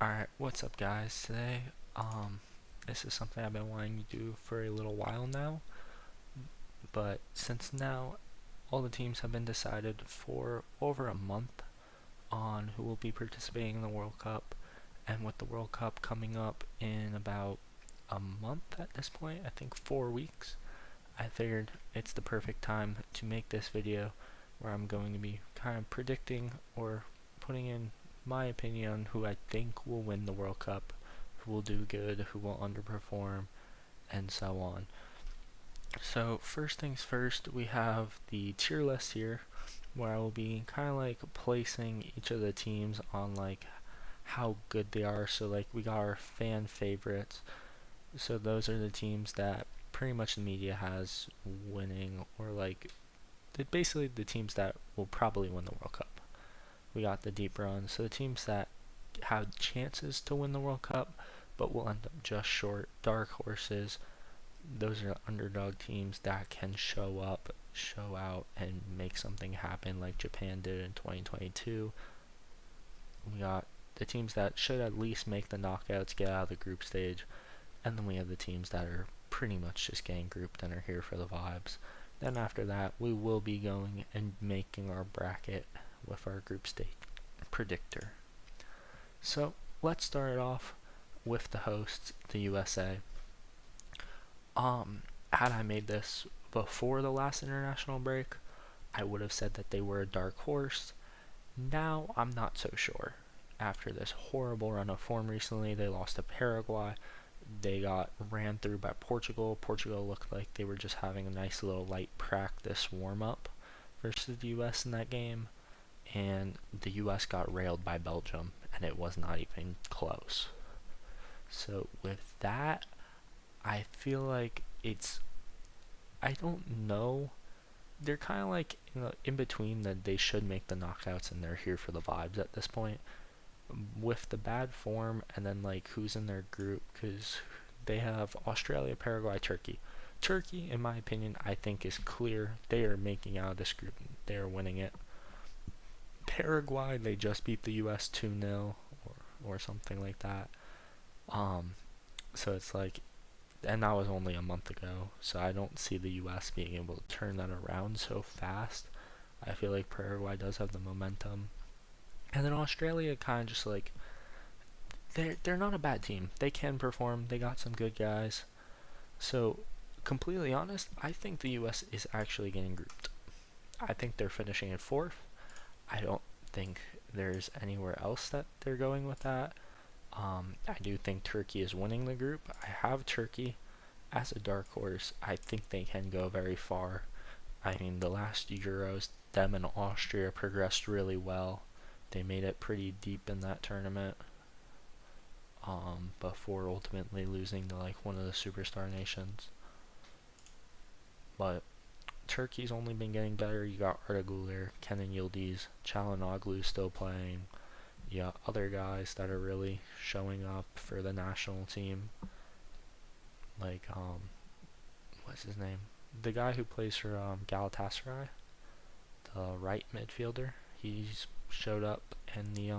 Alright, what's up guys? Today, this is something I've been wanting to do for a little while now, but since now all the teams have been decided for over a month on who will be participating in the World Cup, and with the World Cup coming up in about a month at this point, I think 4 weeks, I figured it's the perfect time to make this video where I'm going to be kind of predicting or putting in my opinion on who I think will win the World Cup, who will do good, who will underperform, and so on. So first things first, we have the tier list here, where I will be kind of like placing each of the teams on like how good they are. So like we got our fan favorites. So those are the teams that pretty much the media has winning, or like basically the teams that will probably win the World Cup. We got the deep run, so the teams that have chances to win the World Cup but will end up just short. Dark horses, those are underdog teams that can show up, show out, and make something happen like Japan did in 2022. We got the teams that should at least make the knockouts, get out of the group stage, and then we have the teams that are pretty much just getting grouped and are here for the vibes. Then after that, we will be going and making our bracket with our group stage predictor. So let's start off with the hosts, the USA. Had I made this before the last international break, I would have said that they were a dark horse. Now I'm not so sure. After this horrible run of form recently, they lost to Paraguay. They got ran through by Portugal. Portugal looked like they were just having a nice little light practice warm up versus the US in that game. And the US got railed by Belgium, and it was not even close. So with that, I feel like I don't know. They're kind of like in between that they should make the knockouts and they're here for the vibes at this point. With the bad form and then like who's in their group, because they have Australia, Paraguay, Turkey. Turkey, in my opinion, I think is clear. They are making out of this group. They are winning it. Paraguay, they just beat the US 2-0 or something like that. Um, so it's like, and that was only a month ago, so I don't see the US being able to turn that around so fast. I feel like Paraguay does have the momentum. And then Australia kind of just like, they're not a bad team. They can perform. They got some good guys. So, completely honest, I think the US is actually getting grouped. I think they're finishing in fourth. I don't think there's anywhere else that they're going with that. I do think Turkey is winning the group. I have Turkey as a dark horse. I think they can go very far. I mean, the last Euros, them and Austria progressed really well. They made it pretty deep in that tournament, before ultimately losing to like one of the superstar nations. But Turkey's only been getting better. You got Arda Güler, Kenan Yildiz, Çalhanoğlu still playing. You got other guys that are really showing up for the national team. Like, what's his name? The guy who plays for Galatasaray, the right midfielder. He's showed up in the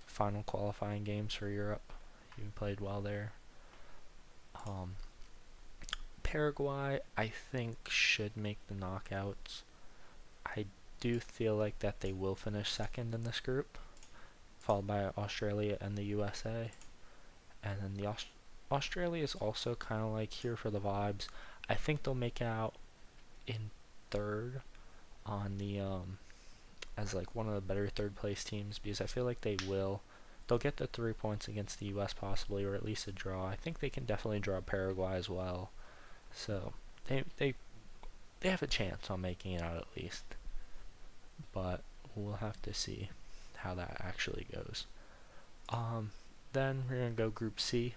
final qualifying games for Europe. He played well there. Um, Paraguay, I think, should make the knockouts. I do feel like that they will finish second in this group, followed by Australia and the USA. And then Australia is also kind of like here for the vibes. I think they'll make out in third on the as like one of the better third place teams, because I feel like they'll get the 3 points against the US possibly, or at least a draw. I think they can definitely draw Paraguay as well. So they have a chance on making it out at least. But we'll have to see how that actually goes. Then we're gonna go Group C.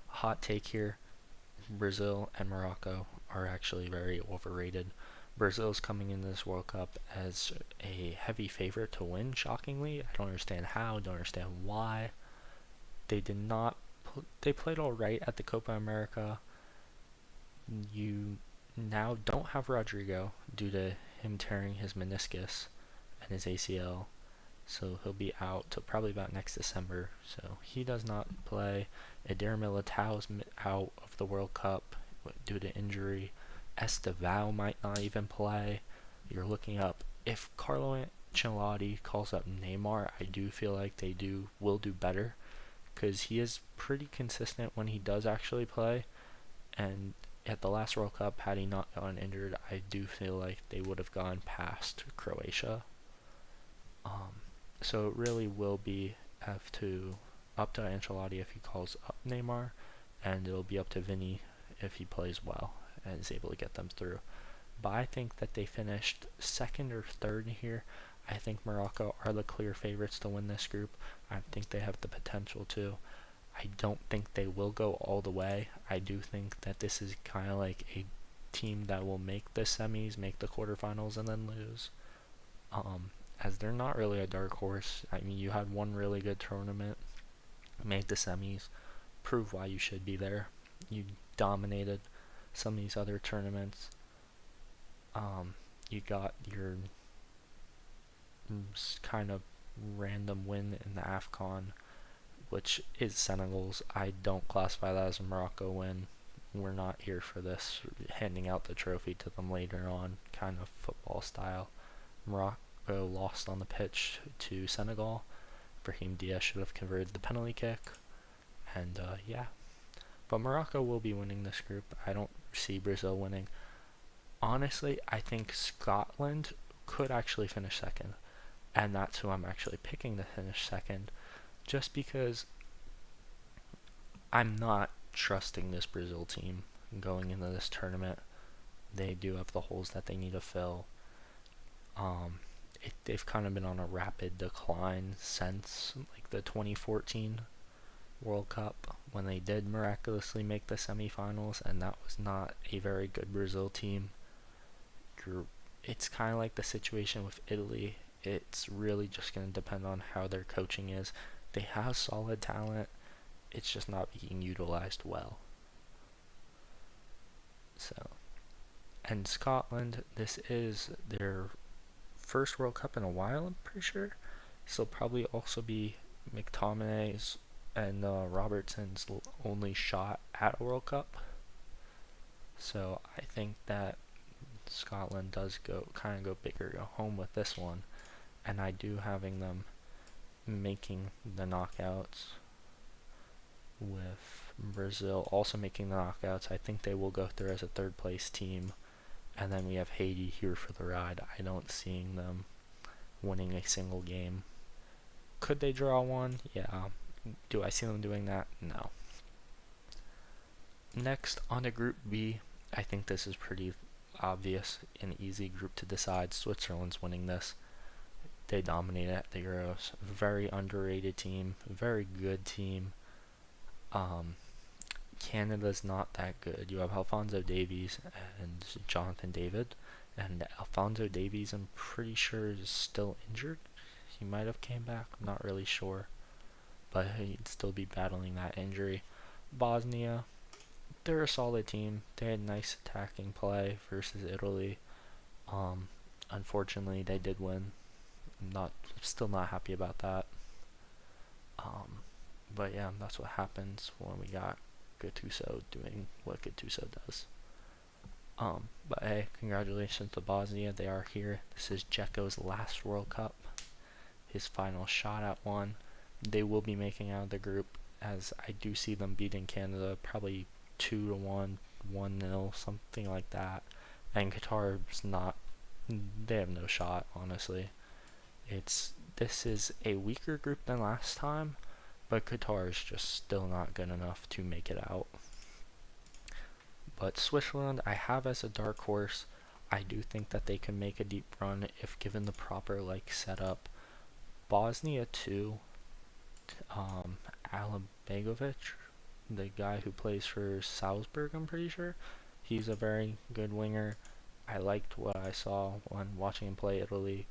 Hot take here: Brazil and Morocco are actually very overrated. Brazil's coming into this World Cup as a heavy favorite to win, shockingly. I don't understand how, don't understand why. They did not. They played alright at the Copa America. You now don't have Rodrigo due to him tearing his meniscus and his ACL. so he'll be out till probably about next December. So he does not play. Eder Militao's out of the World Cup due to injury. Estevao might not even play. You're looking up if Carlo Ancelotti calls up Neymar. I do feel like they will do better because he is pretty consistent when he does actually play. And at the last World Cup, had he not gotten injured, I do feel like they would have gone past Croatia. So it really will be up to Ancelotti if he calls up Neymar, and it'll be up to Vinny if he plays well and is able to get them through. But I think that they finished second or third here. I think Morocco are the clear favorites to win this group. I think they have the potential to. I don't think they will go all the way. I do think that this is kind of like a team that will make the semis, make the quarterfinals, and then lose. As they're not really a dark horse. I mean, you had one really good tournament, made the semis, prove why you should be there. You dominated some of these other tournaments. You got your kind of random win in the AFCON, which is Senegal's. I don't classify that as a Morocco win. We're not here for this, handing out the trophy to them later on, kind of football style. Morocco lost on the pitch to Senegal. Brahim Diaz should have converted the penalty kick. And yeah. But Morocco will be winning this group. I don't see Brazil winning. Honestly, I think Scotland could actually finish second. And that's who I'm actually picking to finish second. Just because I'm not trusting this Brazil team going into this tournament. They do have the holes that they need to fill. They've kind of been on a rapid decline since like the 2014 World Cup when they did miraculously make the semifinals, and that was not a very good Brazil team. It's kind of like the situation with Italy. It's really just going to depend on how their coaching is. They have solid talent. It's just not being utilized well. So, and Scotland, this is their first World Cup in a while, I'm pretty sure. This will probably also be McTominay's and Robertson's only shot at a World Cup. So I think that Scotland does go big or go home with this one, and I do having them making the knockouts with Brazil also making the knockouts. I think they will go through as a third place team, and then we have Haiti here for the ride. I don't see them winning a single game. Could they draw one? Yeah. Do I see them doing that? No. Next, on to Group B, I think this is pretty obvious, an easy group to decide. Switzerland's winning this. They dominated at the Euros. Very underrated team, very good team. Canada's not that good. You have Alphonso Davies and Jonathan David, and Alphonso Davies, I'm pretty sure, is still injured. He might have came back. I'm not really sure, but he'd still be battling that injury. Bosnia, they're a solid team. They had nice attacking play versus Italy. Unfortunately, they did win. Still not happy about that. But yeah, that's what happens when we got Gattuso doing what Gattuso does. But hey, congratulations to Bosnia. They are here. This is Dzeko's last World Cup. His final shot at one. They will be making out of the group, as I do see them beating Canada probably 2-1, 1-0, something like that. And Qatar's not. They have no shot, honestly. This is a weaker group than last time, but Qatar is just still not good enough to make it out. But Switzerland, I have as a dark horse. I do think that they can make a deep run if given the proper setup. Bosnia too. Alabegovic, the guy who plays for Salzburg, I'm pretty sure. He's a very good winger. I liked what I saw when watching him play Italy.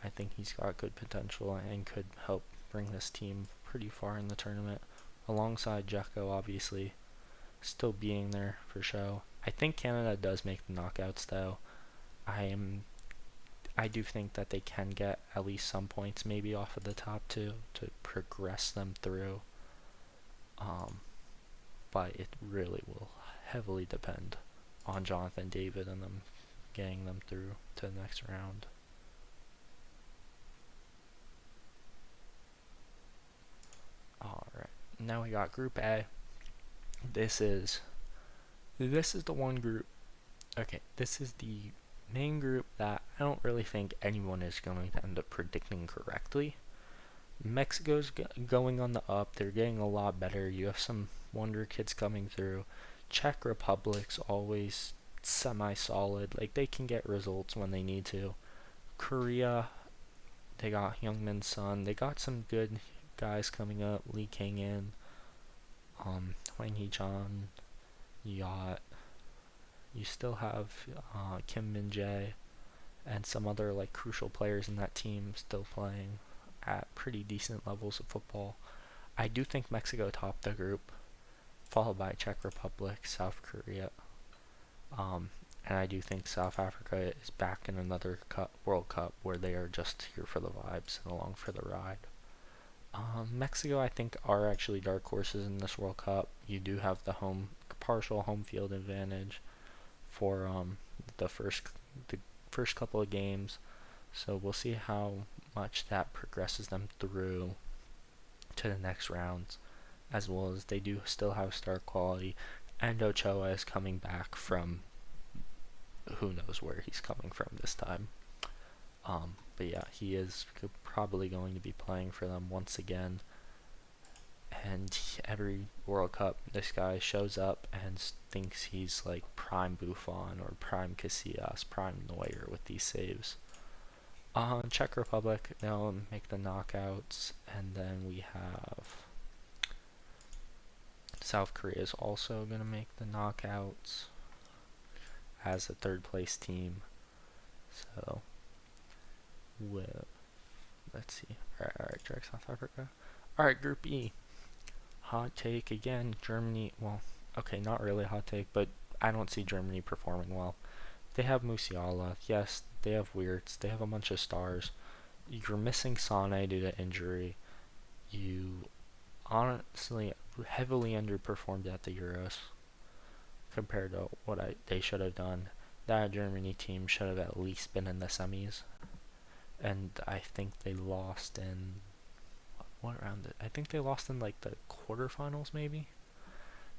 I think he's got good potential and could help bring this team pretty far in the tournament, alongside Dzeko, obviously, still being there for show. I think Canada does make the knockouts, though. I I do think that they can get at least some points maybe off of the top two to progress them through. Um, but it really will heavily depend on Jonathan David and them getting them through to the next round. Alright, now we got Group A. This is the one group. Okay, this is the main group that I don't really think anyone is going to end up predicting correctly. Mexico's going on the up. They're getting a lot better. You have some wonder kids coming through. Czech Republic's always semi-solid. Like, they can get results when they need to. Korea, they got Youngmin Sun. They got some good guys coming up. Lee Kang-in, Hwang Hee-chan. You still have Kim Min-jae and some other like crucial players in that team still playing at pretty decent levels of football. I do think Mexico topped the group, followed by Czech Republic, South Korea, and I do think South Africa is back in another World Cup where they are just here for the vibes and along for the ride. Mexico, I think, are actually dark horses in this World Cup. You do have the partial home field advantage for the first couple of games, so we'll see how much that progresses them through to the next rounds, as well as they do still have star quality, and Ochoa is coming back from who knows where he's coming from this time. But yeah, he is probably going to be playing for them once again. And every World Cup, this guy shows up and thinks he's like prime Buffon or prime Casillas, prime Neuer with these saves. Czech Republic, they'll make the knockouts, and then we have South Korea is also going to make the knockouts as a third place team. So, let's see. Alright, Drake, South Africa. Alright, Group E. Hot take again, Germany. Well, okay, not really hot take, but I don't see Germany performing well. They have Musiala, yes, they have Wirtz, they have a bunch of stars. You're missing Sane due to injury. You honestly heavily underperformed at the Euros compared to what they should have done. That Germany team should have at least been in the semis, and I think they lost in what round? I think they lost in like the quarterfinals, maybe.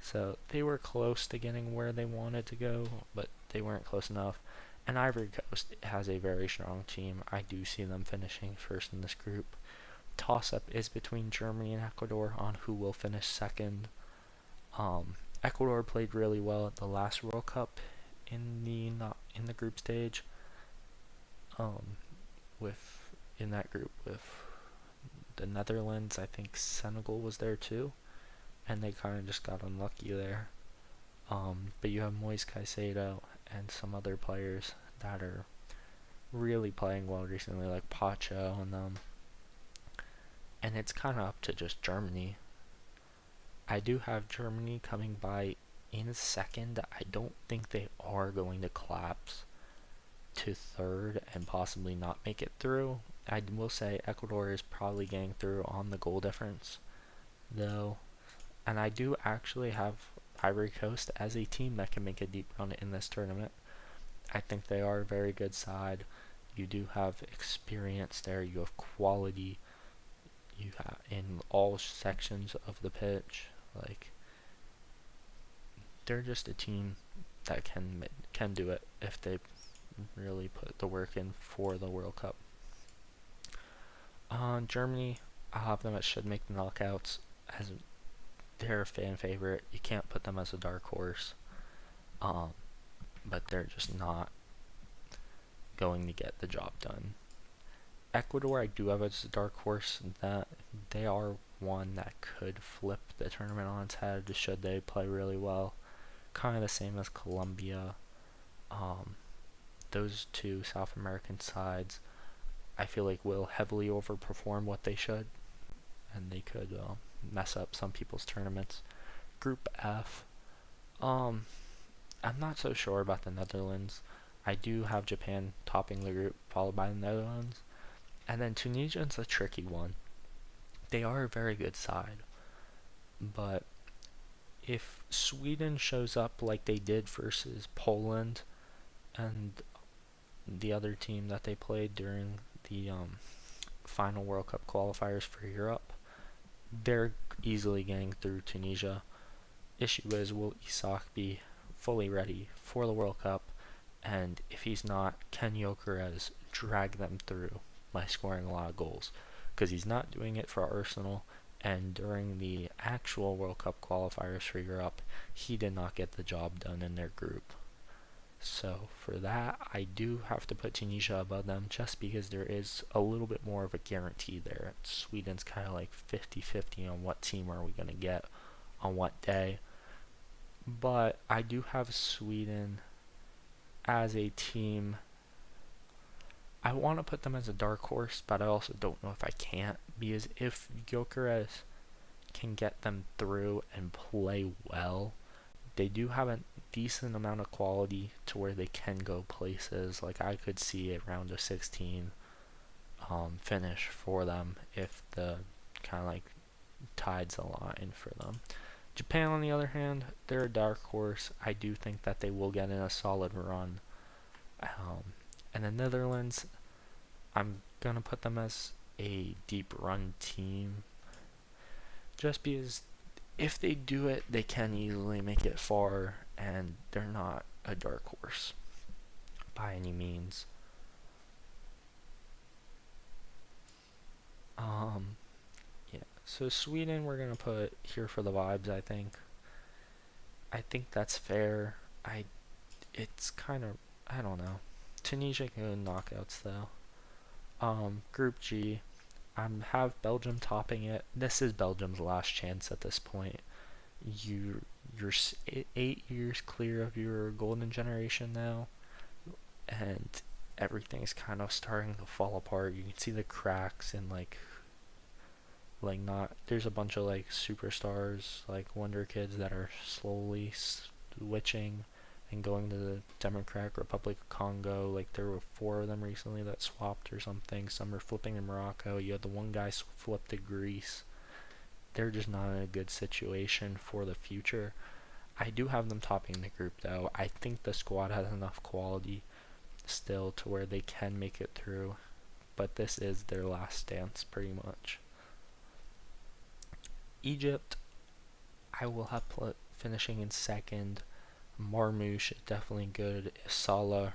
So they were close to getting where they wanted to go, but they weren't close enough. And Ivory Coast has a very strong team. I do see them finishing first in this group. Toss-up is between Germany and Ecuador on who will finish second. Ecuador played really well at the last World Cup in the group stage. In that group with the Netherlands, I think Senegal was there too, and they kind of just got unlucky there. But you have Moise Caicedo and some other players that are really playing well recently, like Pacho and them. And it's kind of up to just Germany. I do have Germany coming by in second. I don't think they are going to collapse to third and possibly not make it through. I will say Ecuador is probably getting through on the goal difference, though. And I do actually have Ivory Coast as a team that can make a deep run in this tournament. I think they are a very good side. You do have experience there. You have quality. You have in all sections of the pitch. Like, they're just a team that can do it if they really put the work in for the World Cup. Germany, I'll have them as should make the knockouts, as they're a fan favorite. You can't put them as a dark horse, but they're just not going to get the job done. Ecuador, I do have as a dark horse, that they are one that could flip the tournament on its head should they play really well. Kind of the same as Colombia. Those two South American sides, I feel like will heavily overperform what they should, and they could mess up some people's tournaments. Group F, I'm not so sure about the Netherlands. I do have Japan topping the group, followed by the Netherlands. And then Tunisia's a tricky one. They are a very good side, but if Sweden shows up like they did versus Poland and the other team that they played during the final World Cup qualifiers for Europe, they're easily getting through Tunisia. Issue is, will Isak be fully ready for the World Cup? And if he's not, can Gyökeres drag them through by scoring a lot of goals? Because he's not doing it for Arsenal, and during the actual World Cup qualifiers for Europe, he did not get the job done in their group. So for that, I do have to put Tunisia above them just because there is a little bit more of a guarantee there. Sweden's kind of like 50-50 on what team are we going to get on what day. But I do have Sweden as a team. I want to put them as a dark horse, but I also don't know if I can't, because if Gyökeres can get them through and play well, they do have a decent amount of quality to where they can go places. Like I could see a round of 16 finish for them if the kind of like tides align for them. Japan, on the other hand, they're a dark horse. I do think that they will get in a solid run. And the Netherlands, I'm going to put them as a deep run team. Just because if they do it, they can easily make it far, and they're not a dark horse by any means. Yeah. So Sweden, we're gonna put here for the vibes. I think that's fair. It's kind of, I don't know. Tunisia can knockouts though. Group G, I have Belgium topping it. This is Belgium's last chance at this point. You're 8 years clear of your golden generation now, and everything's kind of starting to fall apart. You can see the cracks and not. There's a bunch of like superstars, like wonder kids that are slowly switching and going to the Democratic Republic of Congo. Like there were 4 of them recently that swapped or something. Some are flipping to Morocco. You had the one guy flip to Greece. They're just not in a good situation for the future. I do have them topping the group though. I think the squad has enough quality still to where they can make it through, but this is their last dance pretty much. Egypt, I will have finishing in second. Marmouche is definitely good. If Salah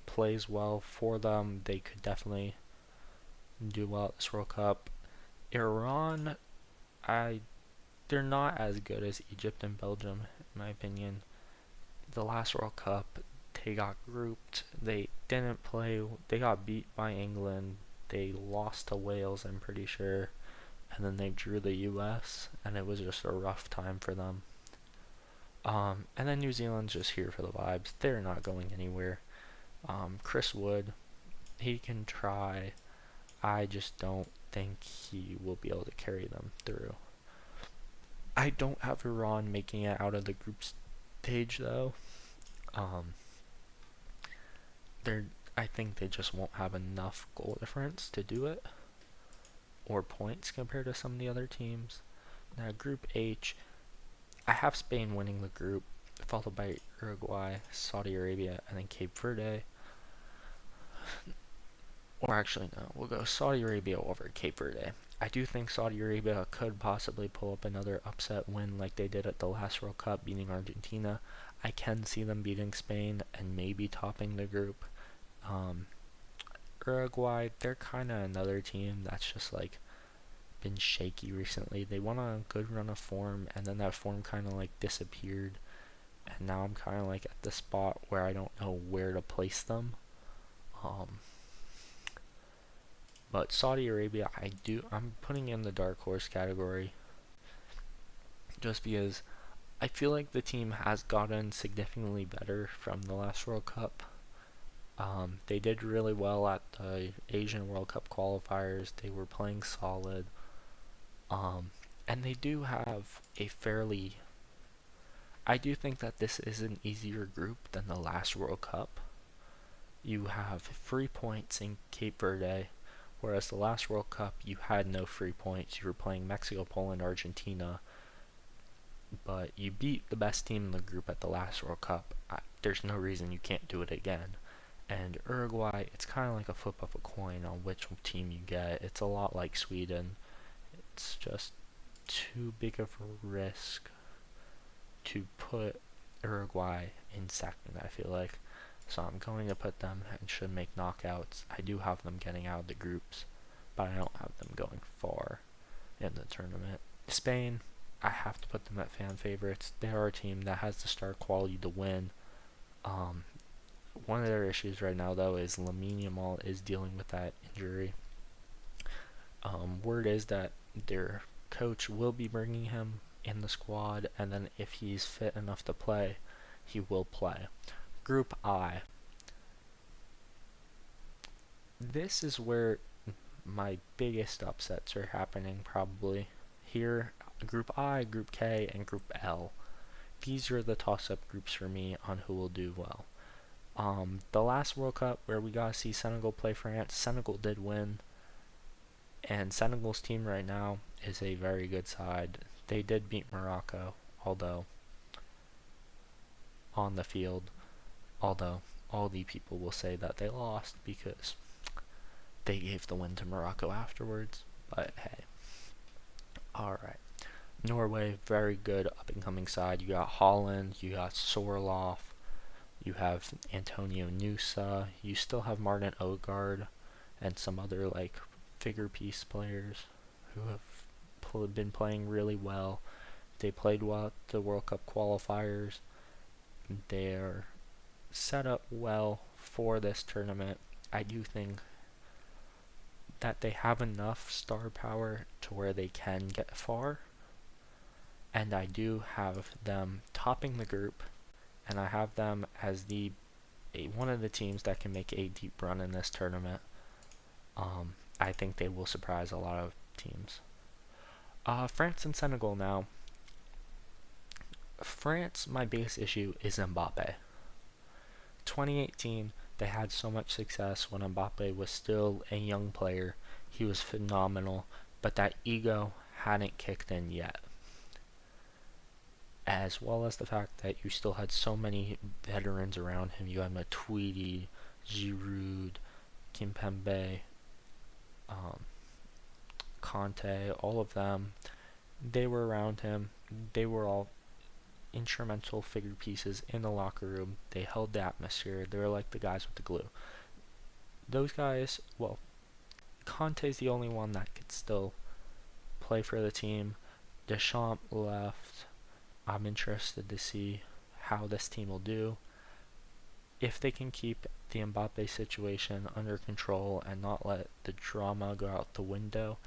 plays well for them, they could definitely do well at this World Cup. Iran, they're not as good as Egypt and Belgium, in my opinion. The last World Cup, they got grouped. They didn't play. They got beat by England. They lost to Wales, I'm pretty sure. And then they drew the US, and it was just a rough time for them. And then New Zealand's just here for the vibes. They're not going anywhere. Chris Wood, he can try. I just don't think he will be able to carry them through. I don't have Iran making it out of the group stage though. They're I think they just won't have enough goal difference to do it, or points compared to some of the other teams. Now Group H, I have Spain winning the group, followed by Uruguay, Saudi Arabia, and then Cape Verde. Or actually, no, we'll go Saudi Arabia over Cape Verde. I do think Saudi Arabia could possibly pull up another upset win like they did at the last World Cup, beating Argentina. I can see them beating Spain and maybe topping the group. Uruguay, they're kind of another team that's just like been shaky recently. They went on a good run of form, and then that form kind of like disappeared. And now I'm kind of like at the spot where I don't know where to place them. But Saudi Arabia, I'm putting in the dark horse category just because I feel like the team has gotten significantly better from the last World Cup. They did really well at the Asian World Cup qualifiers. They were playing solid. And they do have a fairly... I do think that this is an easier group than the last World Cup. You have free points in Cape Verde, whereas the last World Cup you had no free points. You were playing Mexico, Poland, Argentina, but you beat the best team in the group at the last World Cup. There's no reason you can't do it again. And Uruguay, it's kind of like a flip of a coin on which team you get. It's a lot like Sweden. It's just too big of a risk to put Uruguay in second, I feel like. So I'm going to put them and should make knockouts. I do have them getting out of the groups, but I don't have them going far in the tournament. Spain, I have to put them at fan favorites. They are a team that has the star quality to win. Um, One of their issues right now, though, is Lamine Yamal is dealing with that injury. Word is that their coach will be bringing him in the squad, and then if he's fit enough to play, he will play. Group I. This is where my biggest upsets are happening, probably. Here, Group I, Group K, and Group L. These are the toss-up groups for me on who will do well. The last World Cup where we got to see Senegal play France, Senegal did win. And Senegal's team right now is a very good side. They did beat Morocco, although on the field, although all the people will say that they lost because they gave the win to Morocco afterwards. But hey, alright. Norway, very good up and coming side. You got Holland, you got Sorloth, you have Antonio Nusa, you still have Martin Odegaard, and some other like figure piece players who have been playing really well. They played well at the World Cup qualifiers. They're set up well for this tournament. I do think that they have enough star power to where they can get far. And I do have them topping the group, and I have them as one of the teams that can make a deep run in this tournament. I think they will surprise a lot of teams. France and Senegal now. France, my biggest issue is Mbappe. 2018, they had so much success when Mbappe was still a young player. He was phenomenal, but that ego hadn't kicked in yet. As well as the fact that you still had so many veterans around him. You had Matuidi, Giroud, Kimpembe, Conte, all of them. They were around him. They were all instrumental figure pieces in the locker room. They held the atmosphere. They were like the guys with the glue. Those guys, well, Conte's the only one that could still play for the team. Deschamps left. I'm interested to see how this team will do. If they can keep the Mbappe situation under control and not let the drama go out the window,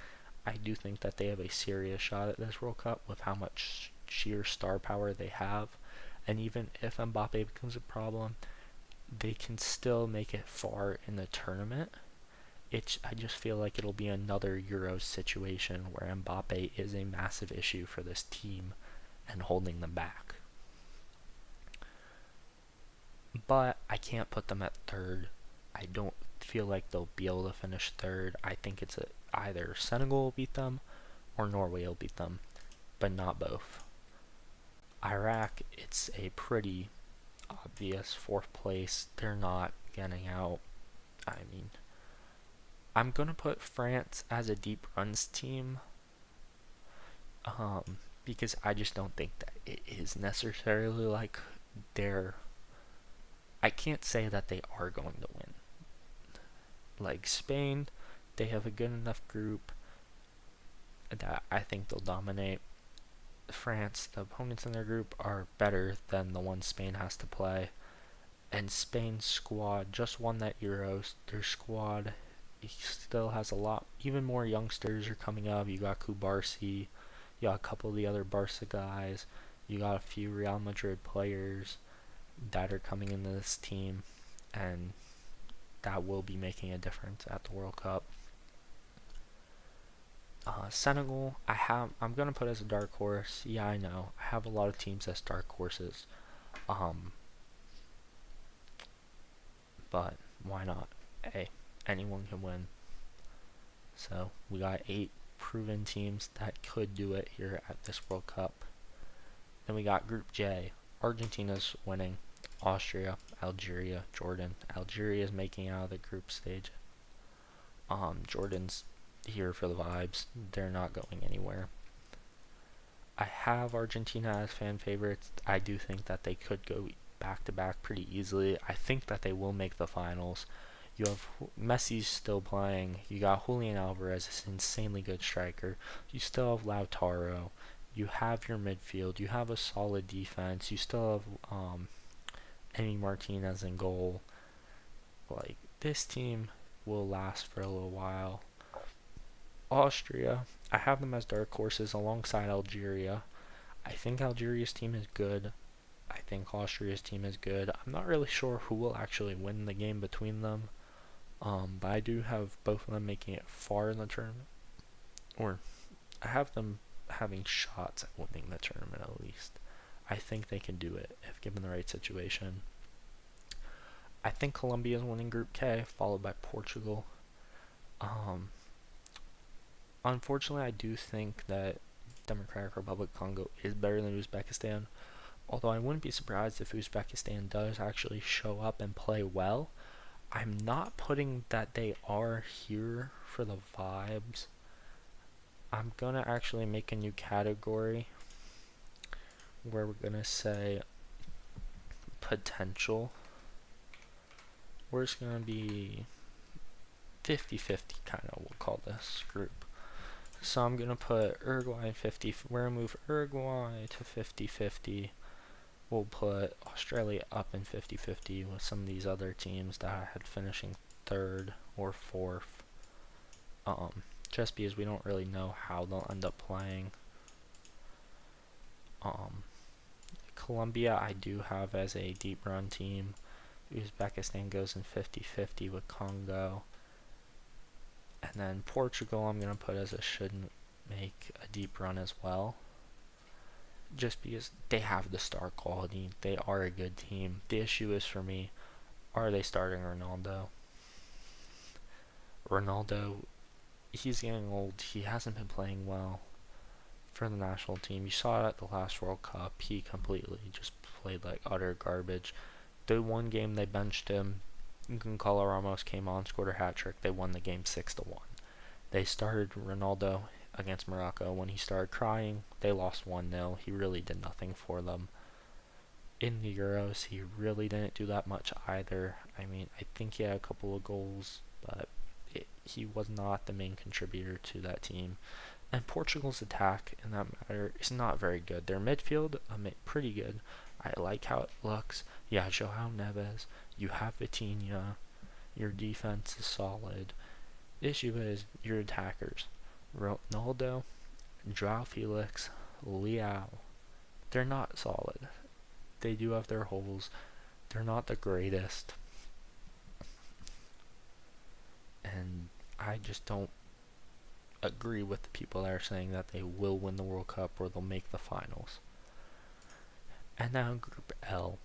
I do think that they have a serious shot at this World Cup with how much sheer star power they have. And even if Mbappe becomes a problem, they can still make it far in the tournament. I just feel like it'll be another Euros situation where Mbappe is a massive issue for this team and holding them back. But I can't put them at third. I don't feel like they'll be able to finish third. I think it's either Senegal will beat them or Norway will beat them, but not both. Iraq, it's a pretty obvious fourth place. They're not getting out. I mean, I'm going to put France as a deep runs team because I just don't think that it is necessarily like I can't say that they are going to win. Like Spain, they have a good enough group that I think they'll dominate. France, the opponents in their group are better than the ones Spain has to play. And Spain's squad just won that Euros. Their squad still has a lot, even more youngsters are coming up. You got Kubarsi, you got a couple of the other Barca guys, you got a few Real Madrid players that are coming into this team, and that will be making a difference at the World Cup. Senegal, I'm gonna put as a dark horse. Yeah, I know. I have a lot of teams as dark horses, but why not? Hey, anyone can win. So we got 8 proven teams that could do it here at this World Cup. Then we got Group J. Argentina's winning. Austria, Algeria, Jordan. Algeria is making out of the group stage. Jordan's here for the vibes. They're not going anywhere. I have Argentina as fan favorites. I do think that they could go back to back pretty easily. I think that they will make the finals. You have Messi's still playing. You got Julian Alvarez, this insanely good striker. You still have Lautaro. You have your midfield. You have a solid defense. You still have Emi Martinez in goal. Like, this team will last for a little while. Austria, I have them as dark horses alongside Algeria. I think Algeria's team is good. I think Austria's team is good. I'm not really sure who will actually win the game between them. But I do have both of them making it far in the tournament. Or I have them having shots at winning the tournament at least. I think they can do it if given the right situation. I think Colombia is winning Group K, followed by Portugal. Unfortunately, I do think that Democratic Republic of Congo is better than Uzbekistan. Although I wouldn't be surprised if Uzbekistan does actually show up and play well. I'm not putting that they are here for the vibes. I'm gonna actually make a new category where we're gonna say potential. We're just gonna be 50-50 kind of, we'll call this group. So I'm gonna put Uruguay 50. We're gonna move Uruguay to 50-50. We'll put Australia up in 50-50 with some of these other teams that I had finishing third or fourth. Just because we don't really know how they'll end up playing. Colombia I do have as a deep run team. Uzbekistan goes in 50-50 with Congo. And then Portugal I'm going to put as a shouldn't make a deep run as well. Just because they have the star quality. They are a good team. The issue is for me, are they starting Ronaldo? Ronaldo, he's getting old. He hasn't been playing well for the national team. You saw it at the last World Cup. He completely just played like utter garbage. The one game they benched him, Gonzalo Ramos came on, scored a hat trick. They won the game 6-1. They started Ronaldo against Morocco. When he started crying, they lost 1-0. He really did nothing for them. In the Euros, he really didn't do that much either. I mean, I think he had a couple of goals, but he was not the main contributor to that team. And Portugal's attack, in that matter, is not very good. Their midfield, pretty good. I like how it looks. Yeah, Joao Neves. You have Vitinha. Your defense is solid. The issue is your attackers. Ronaldo, Joao Felix, Leao. They're not solid. They do have their holes. They're not the greatest. And I just don't agree with the people that are saying that they will win the World Cup or they'll make the finals. And now Group L.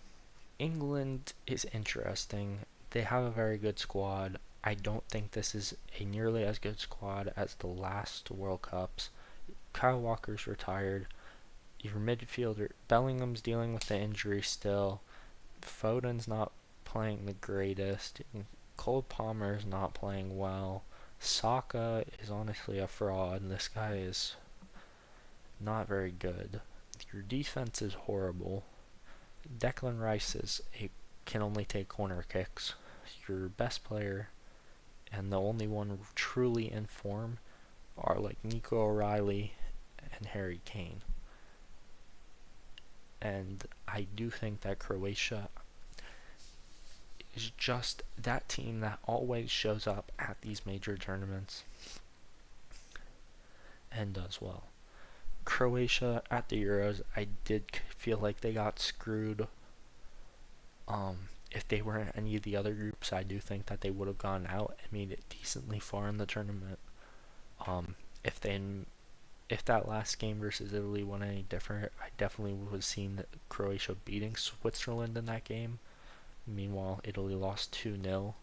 England is interesting. They have a very good squad. I don't think this is a nearly as good squad as the last World Cups. Kyle Walker's retired. Your midfielder, Bellingham's dealing with the injury still. Foden's not playing the greatest. Cole Palmer's not playing well. Saka is honestly a fraud. This guy is not very good. Your defense is horrible. Declan Rice can only take corner kicks. Your best player and the only one truly in form are like Nico O'Reilly and Harry Kane. And I do think that Croatia is just that team that always shows up at these major tournaments and does well. Croatia at the Euros, I did feel like they got screwed. If they were in any of the other groups, I do think that they would have gone out and made it decently far in the tournament. If that last game versus Italy went any different, I definitely would have seen Croatia beating Switzerland in that game. Meanwhile, Italy lost 2-0.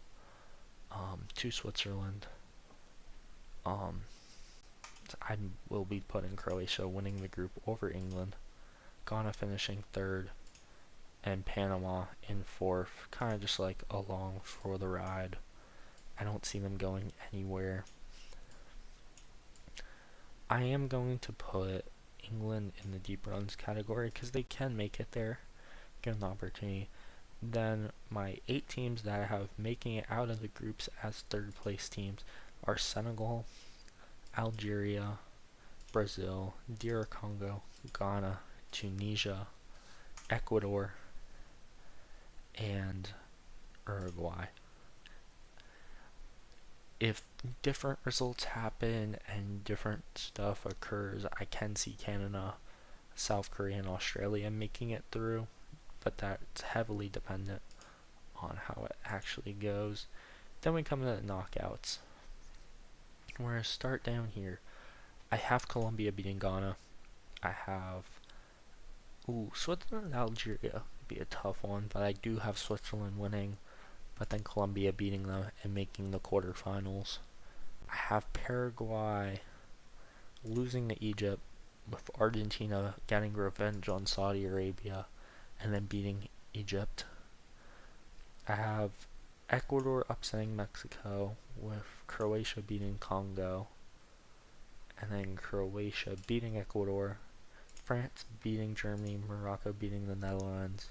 to Switzerland. Um, I will be putting Croatia winning the group over England, Ghana finishing third, and Panama in fourth, kind of just like along for the ride. I don't see them going anywhere. I am going to put England in the deep runs category because they can make it there, given the opportunity. Then my 8 teams that I have making it out of the groups as third place teams are Senegal, Algeria, Brazil, DR Congo, Ghana, Tunisia, Ecuador, and Uruguay. If different results happen and different stuff occurs, I can see Canada, South Korea, and Australia making it through, but that's heavily dependent on how it actually goes. Then we come to the knockouts. We're going to start down here. I have Colombia beating Ghana. I have Switzerland and Algeria would be a tough one, but I do have Switzerland winning, but then Colombia beating them and making the quarterfinals. I have Paraguay losing to Egypt, with Argentina getting revenge on Saudi Arabia and then beating Egypt. I have Ecuador upsetting Mexico, with Croatia beating Congo, and then Croatia beating Ecuador, France beating Germany, Morocco beating the Netherlands,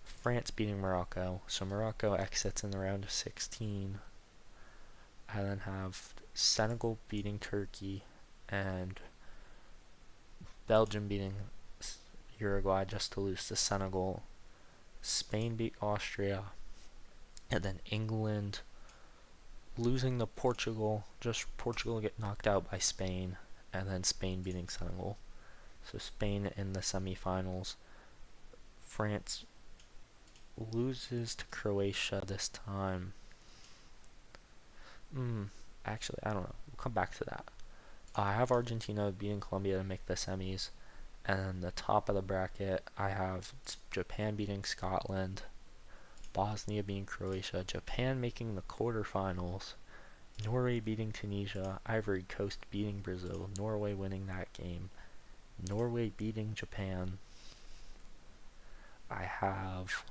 France beating Morocco, so Morocco exits in the round of 16. I then have Senegal beating Turkey, and Belgium beating Uruguay just to lose to Senegal. Spain beat Austria, and then England losing to Portugal, just Portugal get knocked out by Spain, and then Spain beating Senegal. So Spain in the semifinals. France loses to Croatia this time. Actually, I don't know. We'll come back to that. I have Argentina beating Colombia to make the semis. And then the top of the bracket, I have Japan beating Scotland, Bosnia beating Croatia, Japan making the quarterfinals, Norway beating Tunisia, Ivory Coast beating Brazil, Norway winning that game, Norway beating Japan. I have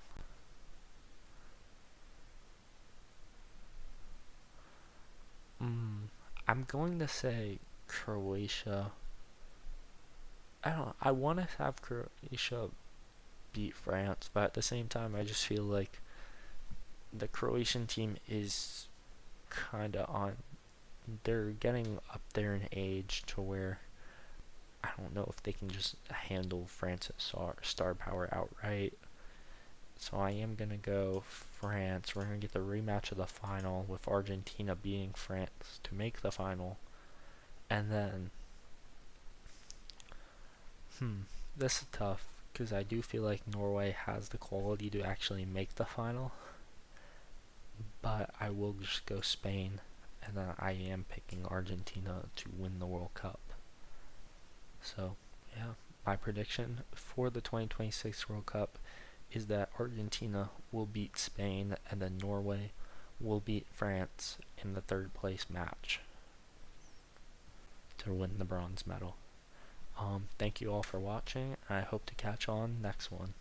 I'm going to say Croatia. I don't know. I want to have Croatia beat France, but at the same time, I just feel like the Croatian team is kind of on. They're getting up there in age to where I don't know if they can just handle France's star power outright. So I am going to go France. We're going to get the rematch of the final with Argentina beating France to make the final. And then, this is tough because I do feel like Norway has the quality to actually make the final. But I will just go Spain, and then I am picking Argentina to win the World Cup. So, yeah, my prediction for the 2026 World Cup is that Argentina will beat Spain and then Norway will beat France in the third place match to win the bronze medal. Thank you all for watching, and I hope to catch on next one.